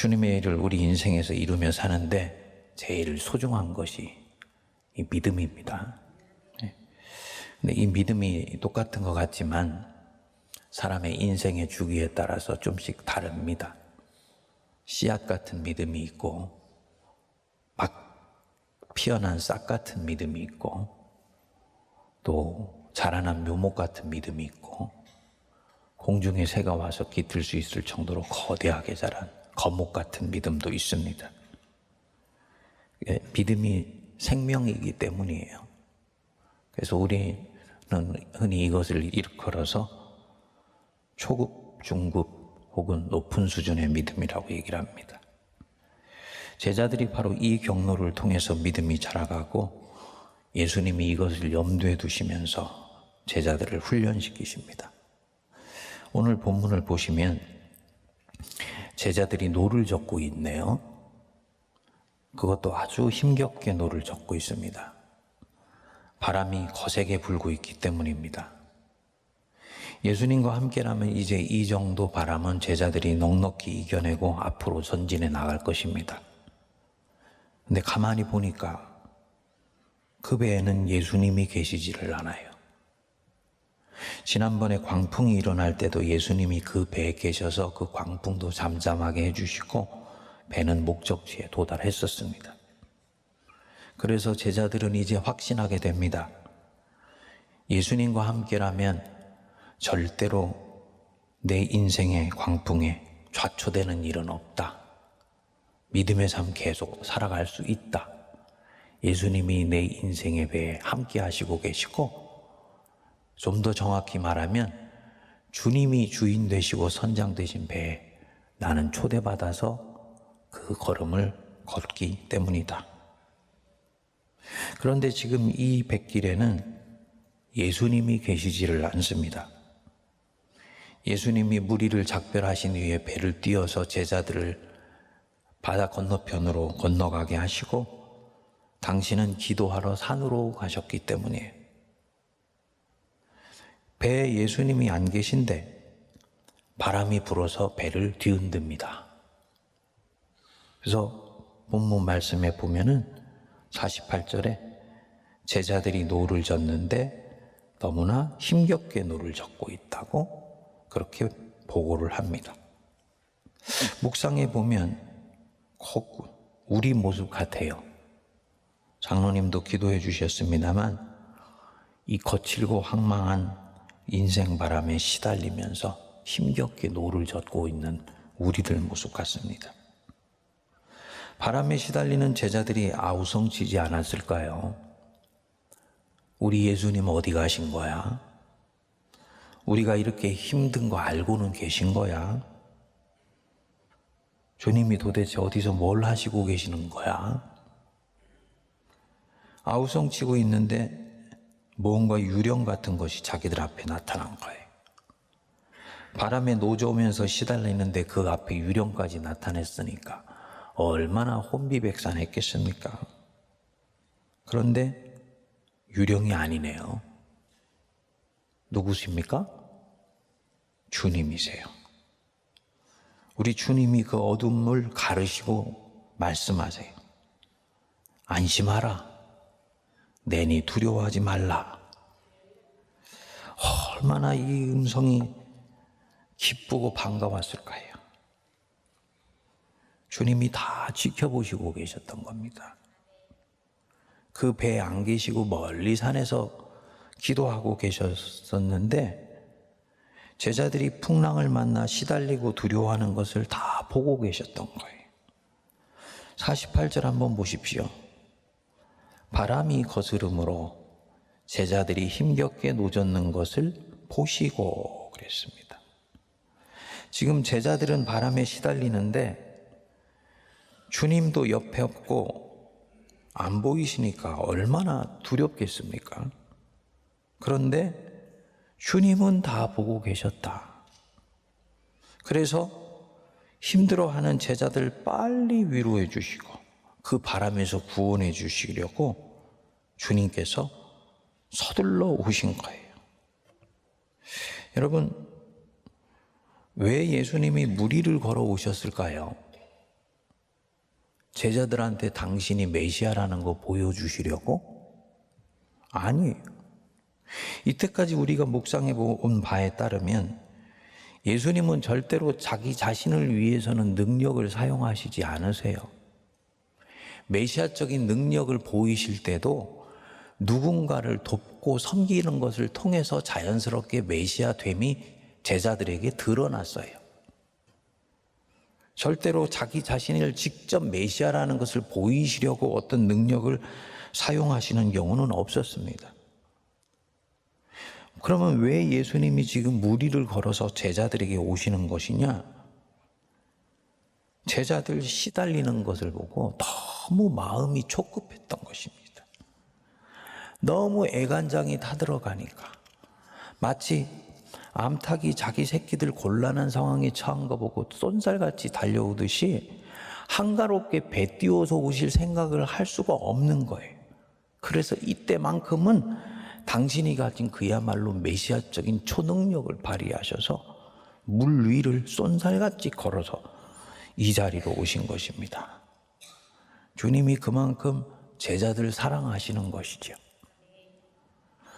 주님의 일을 우리 인생에서 이루며 사는데 제일 소중한 것이 이 믿음입니다. 근데 이 믿음이 똑같은 것 같지만 사람의 인생의 주기에 따라서 좀씩 다릅니다. 씨앗 같은 믿음이 있고 막 피어난 싹 같은 믿음이 있고 또 자라난 묘목 같은 믿음이 있고 공중의 새가 와서 깃들 수 있을 정도로 거대하게 자란 거목 같은 믿음도 있습니다. 믿음이 생명이기 때문이에요. 그래서 우리는 흔히 이것을 일컬어서 초급, 중급 혹은 높은 수준의 믿음이라고 얘기를 합니다. 제자들이 바로 이 경로를 통해서 믿음이 자라가고 예수님이 이것을 염두에 두시면서 제자들을 훈련시키십니다. 오늘 본문을 보시면 제자들이 노를 젓고 있네요. 그것도 아주 힘겹게 노를 젓고 있습니다. 바람이 거세게 불고 있기 때문입니다. 예수님과 함께라면 이제 이 정도 바람은 제자들이 넉넉히 이겨내고 앞으로 전진해 나갈 것입니다. 근데 가만히 보니까 그 배에는 예수님이 계시지를 않아요. 지난번에 광풍이 일어날 때도 예수님이 그 배에 계셔서 그 광풍도 잠잠하게 해주시고 배는 목적지에 도달했었습니다. 그래서 제자들은 이제 확신하게 됩니다. 예수님과 함께라면 절대로 내 인생의 광풍에 좌초되는 일은 없다. 믿음의 삶 계속 살아갈 수 있다. 예수님이 내 인생의 배에 함께 하시고 계시고 좀 더 정확히 말하면 주님이 주인 되시고 선장 되신 배에 나는 초대받아서 그 걸음을 걷기 때문이다. 그런데 지금 이 뱃길에는 예수님이 계시지를 않습니다. 예수님이 무리를 작별하신 후에 배를 띄워서 제자들을 바다 건너편으로 건너가게 하시고 당신은 기도하러 산으로 가셨기 때문이에요. 배에 예수님이 안 계신데 바람이 불어서 배를 뒤흔듭니다. 그래서 본문 말씀에 보면은 48절에 제자들이 노를 졌는데 너무나 힘겹게 노를 젓고 있다고 그렇게 보고를 합니다. 묵상해 보면 꼭 우리 모습 같아요. 장로님도 기도해 주셨습니다만 이 거칠고 황망한 인생 바람에 시달리면서 힘겹게 노를 젓고 있는 우리들 모습 같습니다. 바람에 시달리는 제자들이 아우성치지 않았을까요? 우리 예수님 어디 가신 거야? 우리가 이렇게 힘든 거 알고는 계신 거야? 주님이 도대체 어디서 뭘 하시고 계시는 거야? 아우성치고 있는데 뭔가 유령 같은 것이 자기들 앞에 나타난 거예요. 바람에 노져오면서 시달리는데 그 앞에 유령까지 나타냈으니까 얼마나 혼비백산했겠습니까? 그런데 유령이 아니네요. 누구십니까? 주님이세요. 우리 주님이 그 어둠을 가르시고 말씀하세요. 안심하라. 내니 두려워하지 말라. 얼마나 이 음성이 기쁘고 반가웠을까요? 주님이 다 지켜보시고 계셨던 겁니다. 그 배에 안 계시고 멀리 산에서 기도하고 계셨었는데 제자들이 풍랑을 만나 시달리고 두려워하는 것을 다 보고 계셨던 거예요. 48절 한번 보십시오. 바람이 거스름으로 제자들이 힘겹게 노젓는 것을 보시고 그랬습니다. 지금 제자들은 바람에 시달리는데 주님도 옆에 없고 안 보이시니까 얼마나 두렵겠습니까? 그런데 주님은 다 보고 계셨다. 그래서 힘들어하는 제자들 빨리 위로해 주시고 그 바람에서 구원해 주시려고 주님께서 서둘러 오신 거예요. 여러분, 왜 예수님이 무리를 걸어 오셨을까요? 제자들한테 당신이 메시아라는 거 보여주시려고? 아니에요. 이때까지 우리가 묵상해 본 바에 따르면 예수님은 절대로 자기 자신을 위해서는 능력을 사용하시지 않으세요. 메시아적인 능력을 보이실 때도 누군가를 돕고 섬기는 것을 통해서 자연스럽게 메시아됨이 제자들에게 드러났어요. 절대로 자기 자신을 직접 메시아라는 것을 보이시려고 어떤 능력을 사용하시는 경우는 없었습니다. 그러면 왜 예수님이 지금 무리를 걸어서 제자들에게 오시는 것이냐? 제자들 시달리는 것을 보고 너무 마음이 촉급했던 것입니다. 너무 애간장이 타들어가니까 마치 암탉이 자기 새끼들 곤란한 상황에 처한 거 보고 쏜살같이 달려오듯이 한가롭게 배 띄워서 오실 생각을 할 수가 없는 거예요. 그래서 이때만큼은 당신이 가진 그야말로 메시아적인 초능력을 발휘하셔서 물 위를 쏜살같이 걸어서 이 자리로 오신 것입니다. 주님이 그만큼 제자들 사랑하시는 것이죠.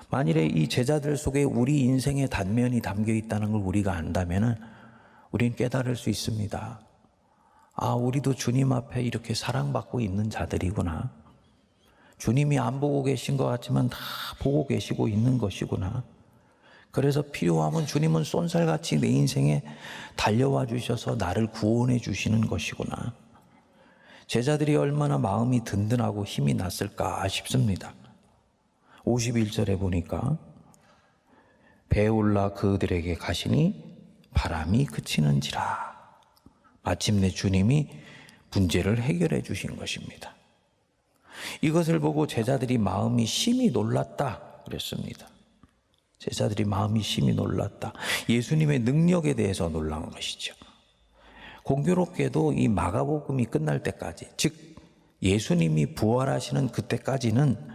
만일에 이 제자들 속에 우리 인생의 단면이 담겨 있다는 걸 우리가 안다면 우리는 깨달을 수 있습니다. 아, 우리도 주님 앞에 이렇게 사랑받고 있는 자들이구나. 주님이 안 보고 계신 것 같지만 다 보고 계시고 있는 것이구나. 그래서 필요하면 주님은 쏜살같이 내 인생에 달려와 주셔서 나를 구원해 주시는 것이구나. 제자들이 얼마나 마음이 든든하고 힘이 났을까 싶습니다. 51절에 보니까 배에 올라 그들에게 가시니 바람이 그치는지라. 마침내 주님이 문제를 해결해 주신 것입니다. 이것을 보고 제자들이 마음이 심히 놀랐다 그랬습니다. 제자들이 마음이 심히 놀랐다. 예수님의 능력에 대해서 놀란 것이죠. 공교롭게도 이 마가복음이 끝날 때까지, 즉 예수님이 부활하시는 그때까지는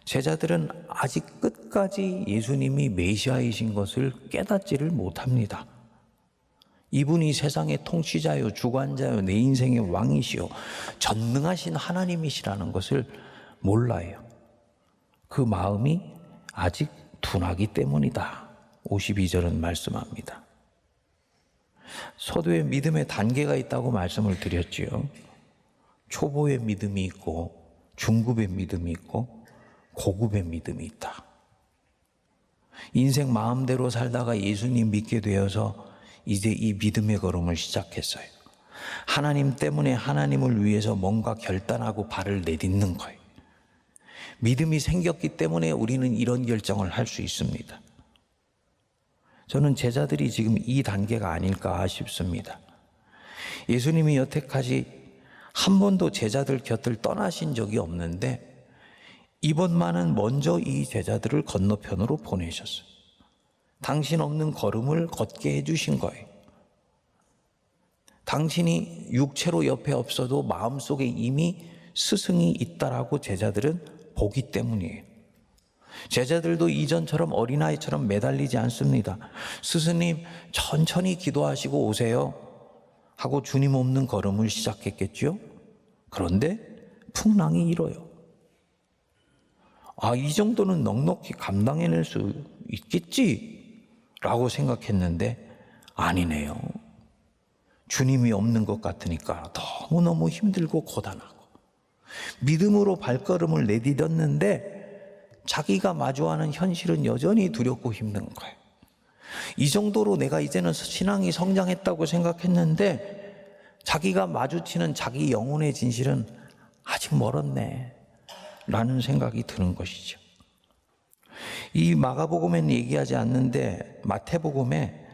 제자들은 아직 끝까지 예수님이 메시아이신 것을 깨닫지를 못합니다. 이분이 세상의 통치자요, 주관자요, 내 인생의 왕이시요, 전능하신 하나님이시라는 것을 몰라요. 그 마음이 아직 둔하기 때문이다. 52절은 말씀합니다. 서도의 믿음의 단계가 있다고 말씀을 드렸지요. 초보의 믿음이 있고 중급의 믿음이 있고 고급의 믿음이 있다. 인생 마음대로 살다가 예수님 믿게 되어서 이제 이 믿음의 걸음을 시작했어요. 하나님 때문에 하나님을 위해서 뭔가 결단하고 발을 내딛는 거예요. 믿음이 생겼기 때문에 우리는 이런 결정을 할 수 있습니다. 저는 제자들이 지금 이 단계가 아닐까 싶습니다. 예수님이 여태까지 한 번도 제자들 곁을 떠나신 적이 없는데 이번만은 먼저 이 제자들을 건너편으로 보내셨어요. 당신 없는 걸음을 걷게 해주신 거예요. 당신이 육체로 옆에 없어도 마음속에 이미 스승이 있다라고 제자들은 보기 때문이에요. 제자들도 이전처럼 어린아이처럼 매달리지 않습니다. 스승님 천천히 기도하시고 오세요 하고 주님 없는 걸음을 시작했겠죠. 그런데 풍랑이 일어요. 아, 이 정도는 넉넉히 감당해낼 수 있겠지라고 생각했는데 아니네요. 주님이 없는 것 같으니까 너무너무 힘들고 고단하고 믿음으로 발걸음을 내디뎠는데 자기가 마주하는 현실은 여전히 두렵고 힘든 거예요. 이 정도로 내가 이제는 신앙이 성장했다고 생각했는데 자기가 마주치는 자기 영혼의 진실은 아직 멀었네 라는 생각이 드는 것이죠. 이 마가복음에는 얘기하지 않는데 마태복음에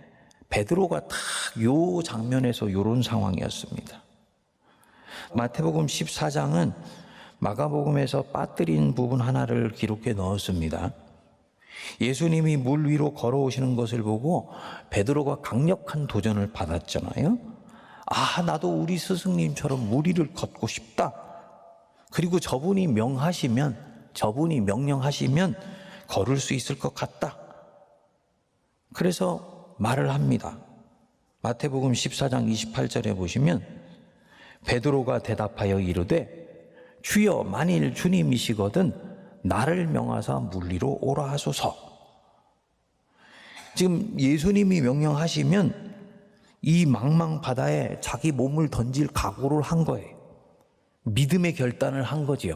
베드로가 딱 요 장면에서 요런 상황이었습니다. 마태복음 14장은 마가복음에서 빠뜨린 부분 하나를 기록해 넣었습니다. 예수님이 물 위로 걸어오시는 것을 보고 베드로가 강력한 도전을 받았잖아요. 아, 나도 우리 스승님처럼 물 위를 걷고 싶다. 그리고 저분이 명령하시면 걸을 수 있을 것 같다. 그래서 말을 합니다. 마태복음 14장 28절에 보시면 베드로가 대답하여 이르되 주여 만일 주님이시거든 나를 명하사 물 위로 오라 하소서. 지금 예수님이 명령하시면 이 망망 바다에 자기 몸을 던질 각오를 한 거예요. 믿음의 결단을 한 거지요.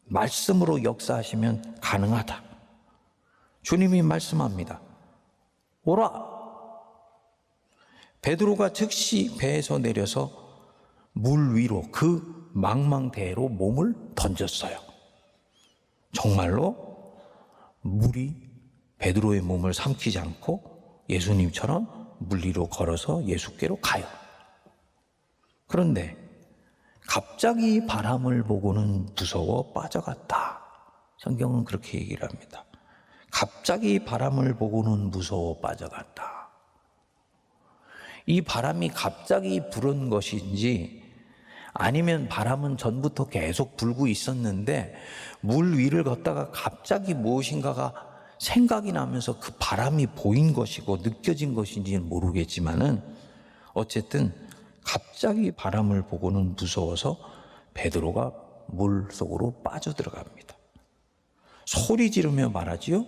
말씀으로 역사하시면 가능하다. 주님이 말씀합니다. 오라. 베드로가 즉시 배에서 내려서 물 위로 그 망망대해로 몸을 던졌어요. 정말로 물이 베드로의 몸을 삼키지 않고 예수님처럼 물 위로 걸어서 예수께로 가요. 그런데 갑자기 바람을 보고는 무서워 빠져갔다. 성경은 그렇게 얘기를 합니다. 갑자기 바람을 보고는 무서워 빠져갔다. 이 바람이 갑자기 불은 것인지 아니면 바람은 전부터 계속 불고 있었는데 물 위를 걷다가 갑자기 무엇인가가 생각이 나면서 그 바람이 보인 것이고 느껴진 것인지는 모르겠지만은 어쨌든 갑자기 바람을 보고는 무서워서 베드로가 물 속으로 빠져들어갑니다. 소리 지르며 말하지요.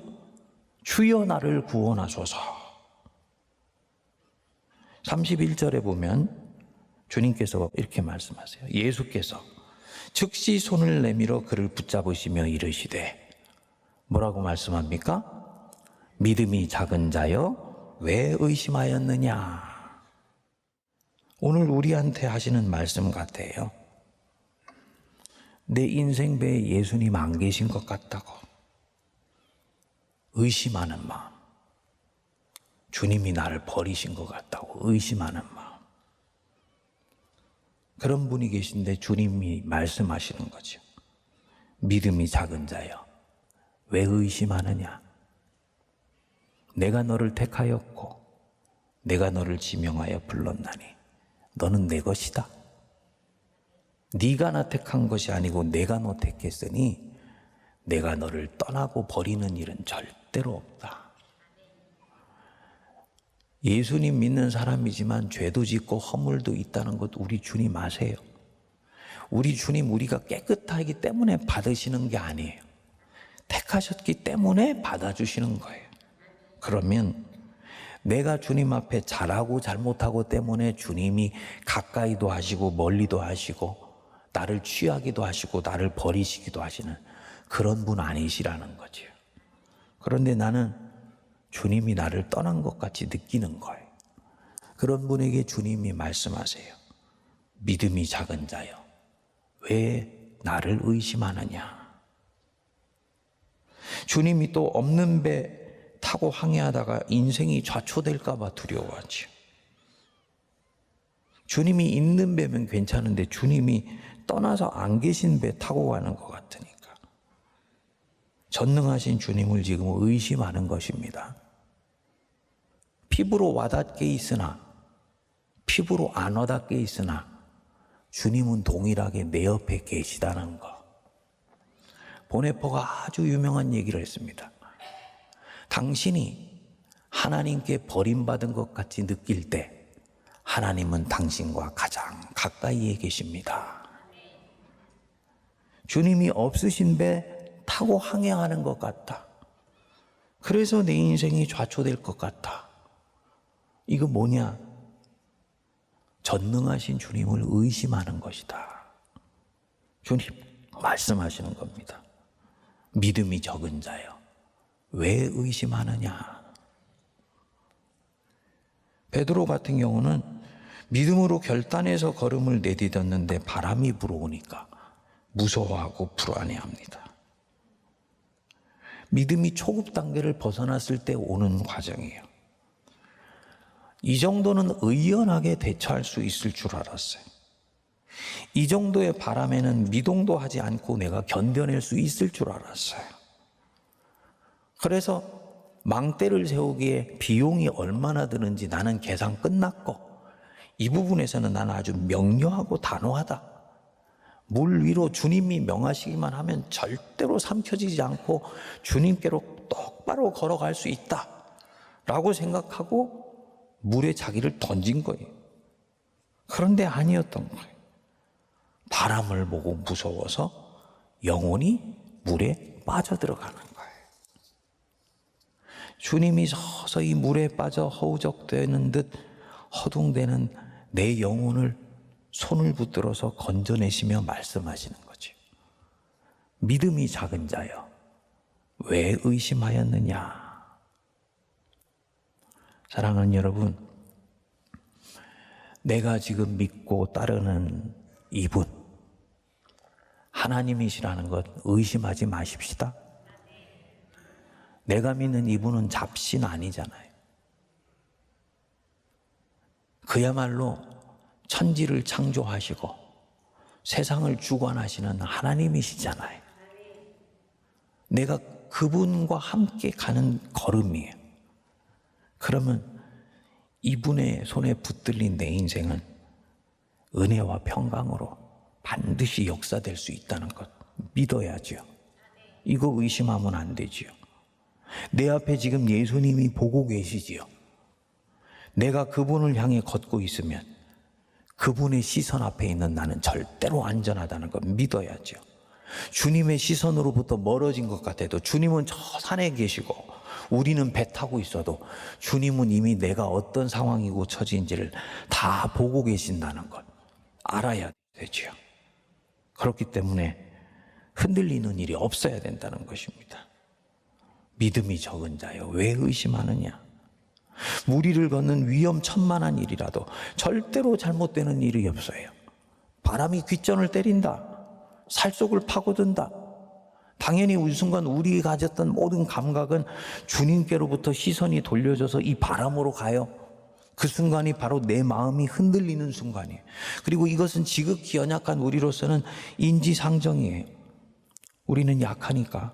주여 나를 구원하소서. 31절에 보면 주님께서 이렇게 말씀하세요. 예수께서 즉시 손을 내밀어 그를 붙잡으시며 이르시되 뭐라고 말씀합니까? 믿음이 작은 자여 왜 의심하였느냐. 오늘 우리한테 하시는 말씀 같아요. 내 인생 배에 예수님 안 계신 것 같다고 의심하는 마음, 주님이 나를 버리신 것 같다고 의심하는 마음, 그런 분이 계신데 주님이 말씀하시는 거죠. 믿음이 작은 자여 왜 의심하느냐. 내가 너를 택하였고 내가 너를 지명하여 불렀나니 너는 내 것이다. 네가 나 택한 것이 아니고 내가 너 택했으니 내가 너를 떠나고 버리는 일은 절대로 없다. 예수님 믿는 사람이지만 죄도 짓고 허물도 있다는 것 우리 주님 아세요. 우리 주님 우리가 깨끗하기 때문에 받으시는 게 아니에요. 택하셨기 때문에 받아주시는 거예요. 그러면 내가 주님 앞에 잘하고 잘못하고 때문에 주님이 가까이도 하시고 멀리도 하시고 나를 취하기도 하시고 나를 버리시기도 하시는 그런 분 아니시라는 거죠. 그런데 나는 주님이 나를 떠난 것 같이 느끼는 거예요. 그런 분에게 주님이 말씀하세요. 믿음이 작은 자여 왜 나를 의심하느냐. 주님이 또 없는 배 타고 항해하다가 인생이 좌초될까 봐 두려워하죠. 주님이 있는 배면 괜찮은데 주님이 떠나서 안 계신 배 타고 가는 것 같으니까 전능하신 주님을 지금 의심하는 것입니다. 피부로 와닿게 있으나 피부로 안 와닿게 있으나 주님은 동일하게 내 옆에 계시다는 것. 보네퍼가 아주 유명한 얘기를 했습니다. 당신이 하나님께 버림받은 것 같이 느낄 때 하나님은 당신과 가장 가까이에 계십니다. 주님이 없으신 배 타고 항해하는 것 같다. 그래서 내 인생이 좌초될 것 같다. 이거 뭐냐? 전능하신 주님을 의심하는 것이다. 주님 말씀하시는 겁니다. 믿음이 적은 자여 왜 의심하느냐. 베드로 같은 경우는 믿음으로 결단해서 걸음을 내딛었는데 바람이 불어오니까 무서워하고 불안해합니다. 믿음이 초급 단계를 벗어났을 때 오는 과정이에요. 이 정도는 의연하게 대처할 수 있을 줄 알았어요. 이 정도의 바람에는 미동도 하지 않고 내가 견뎌낼 수 있을 줄 알았어요. 그래서 망대를 세우기에 비용이 얼마나 드는지 나는 계산 끝났고 이 부분에서는 나는 아주 명료하고 단호하다. 물 위로 주님이 명하시기만 하면 절대로 삼켜지지 않고 주님께로 똑바로 걸어갈 수 있다 라고 생각하고 물에 자기를 던진 거예요. 그런데 아니었던 거예요. 바람을 보고 무서워서 영혼이 물에 빠져들어가는 거예요. 주님이 서서히 물에 빠져 허우적대는 듯 허둥대는 내 영혼을 손을 붙들어서 건져내시며 말씀하시는 거죠. 믿음이 작은 자여, 왜 의심하였느냐? 사랑하는 여러분, 내가 지금 믿고 따르는 이분, 하나님이시라는 것 의심하지 마십시다. 내가 믿는 이분은 잡신 아니잖아요. 그야말로 천지를 창조하시고 세상을 주관하시는 하나님이시잖아요. 내가 그분과 함께 가는 걸음이에요. 그러면 이분의 손에 붙들린 내 인생은 은혜와 평강으로 반드시 역사될 수 있다는 것 믿어야죠. 이거 의심하면 안 되지요. 내 앞에 지금 예수님이 보고 계시지요. 내가 그분을 향해 걷고 있으면 그분의 시선 앞에 있는 나는 절대로 안전하다는 걸 믿어야죠. 주님의 시선으로부터 멀어진 것 같아도 주님은 저 산에 계시고 우리는 배 타고 있어도 주님은 이미 내가 어떤 상황이고 처지인지를 다 보고 계신다는 것 알아야 되죠. 그렇기 때문에 흔들리는 일이 없어야 된다는 것입니다. 믿음이 적은 자여, 왜 의심하느냐? 무리를 걷는 위험천만한 일이라도 절대로 잘못되는 일이 없어요. 바람이 귓전을 때린다. 살속을 파고든다. 당연히 이 순간 우리가 가졌던 모든 감각은 주님께로부터 시선이 돌려져서 이 바람으로 가요. 그 순간이 바로 내 마음이 흔들리는 순간이에요. 그리고 이것은 지극히 연약한 우리로서는 인지상정이에요. 우리는 약하니까.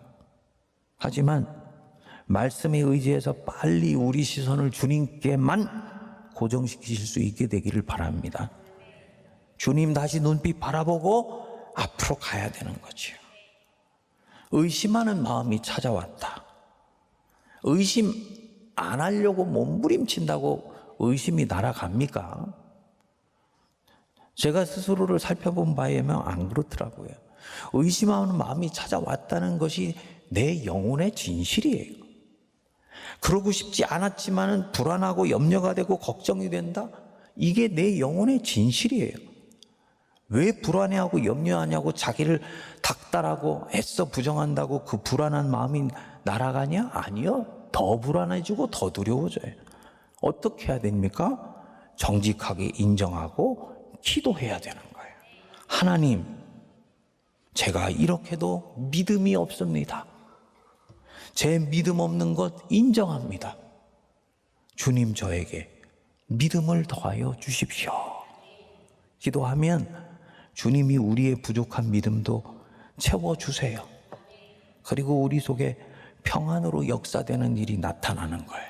하지만 말씀에 의지해서 빨리 우리 시선을 주님께만 고정시키실 수 있게 되기를 바랍니다. 주님 다시 눈빛 바라보고 앞으로 가야 되는 거죠. 의심하는 마음이 찾아왔다. 의심 안 하려고 몸부림친다고 의심이 날아갑니까? 제가 스스로를 살펴본 바에 의하면 안 그렇더라고요. 의심하는 마음이 찾아왔다는 것이 내 영혼의 진실이에요. 그러고 싶지 않았지만은 불안하고 염려가 되고 걱정이 된다? 이게 내 영혼의 진실이에요. 왜 불안해하고 염려하냐고 자기를 닥달하고 애써 부정한다고 그 불안한 마음이 날아가냐? 아니요. 더 불안해지고 더 두려워져요. 어떻게 해야 됩니까? 정직하게 인정하고 기도해야 되는 거예요. 하나님, 제가 이렇게도 믿음이 없습니다. 제 믿음 없는 것 인정합니다. 주님 저에게 믿음을 더하여 주십시오. 기도하면 주님이 우리의 부족한 믿음도 채워주세요. 그리고 우리 속에 평안으로 역사되는 일이 나타나는 거예요.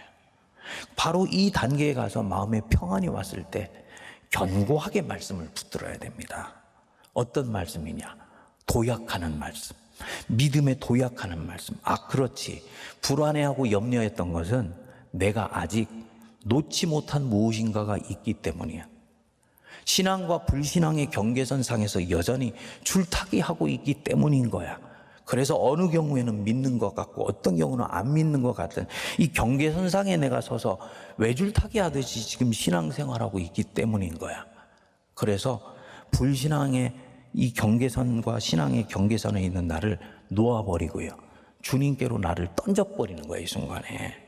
바로 이 단계에 가서 마음에 평안이 왔을 때 견고하게 말씀을 붙들어야 됩니다. 어떤 말씀이냐? 도약하는 말씀. 믿음에 도약하는 말씀. 아, 그렇지. 불안해하고 염려했던 것은 내가 아직 놓지 못한 무엇인가가 있기 때문이야. 신앙과 불신앙의 경계선상에서 여전히 줄타기하고 있기 때문인 거야. 그래서 어느 경우에는 믿는 것 같고 어떤 경우는 안 믿는 것 같은 이 경계선상에 내가 서서 외줄타기 하듯이 지금 신앙생활하고 있기 때문인 거야. 그래서 불신앙의 이 경계선과 신앙의 경계선에 있는 나를 놓아버리고요. 주님께로 나를 던져버리는 거예요, 이 순간에.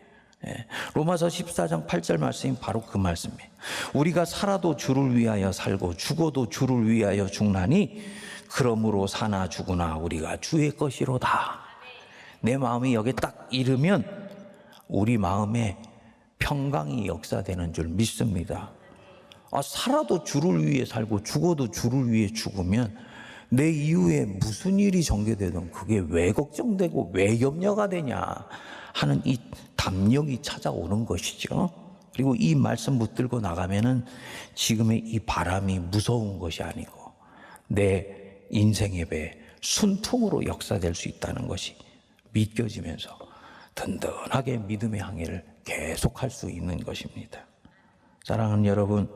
로마서 14장 8절 말씀이 바로 그 말씀이에요. 우리가 살아도 주를 위하여 살고 죽어도 주를 위하여 죽나니 그러므로 사나 죽으나 우리가 주의 것이로다. 내 마음이 여기 딱 이르면 우리 마음에 평강이 역사되는 줄 믿습니다. 아, 살아도 주를 위해 살고 죽어도 주를 위해 죽으면 내 이후에 무슨 일이 전개되든 그게 왜 걱정되고 왜 염려가 되냐 하는 이 담력이 찾아오는 것이죠. 그리고 이 말씀 붙들고 나가면은 지금의 이 바람이 무서운 것이 아니고 내 인생의 배 순풍으로 역사될 수 있다는 것이 믿겨지면서 든든하게 믿음의 항해를 계속할 수 있는 것입니다. 사랑하는 여러분,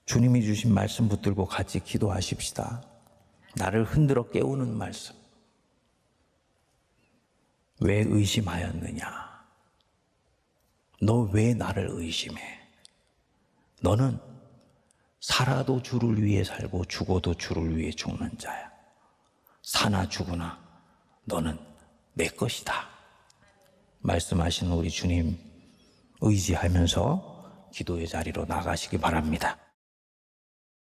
주님이 주신 말씀 붙들고 같이 기도하십시다. 나를 흔들어 깨우는 말씀. 왜 의심하였느냐? 너 왜 나를 의심해? 너는 살아도 주를 위해 살고 죽어도 주를 위해 죽는 자야. 사나 죽으나 너는 내 것이다. 말씀하신 우리 주님 의지하면서 기도의 자리로 나가시기 바랍니다.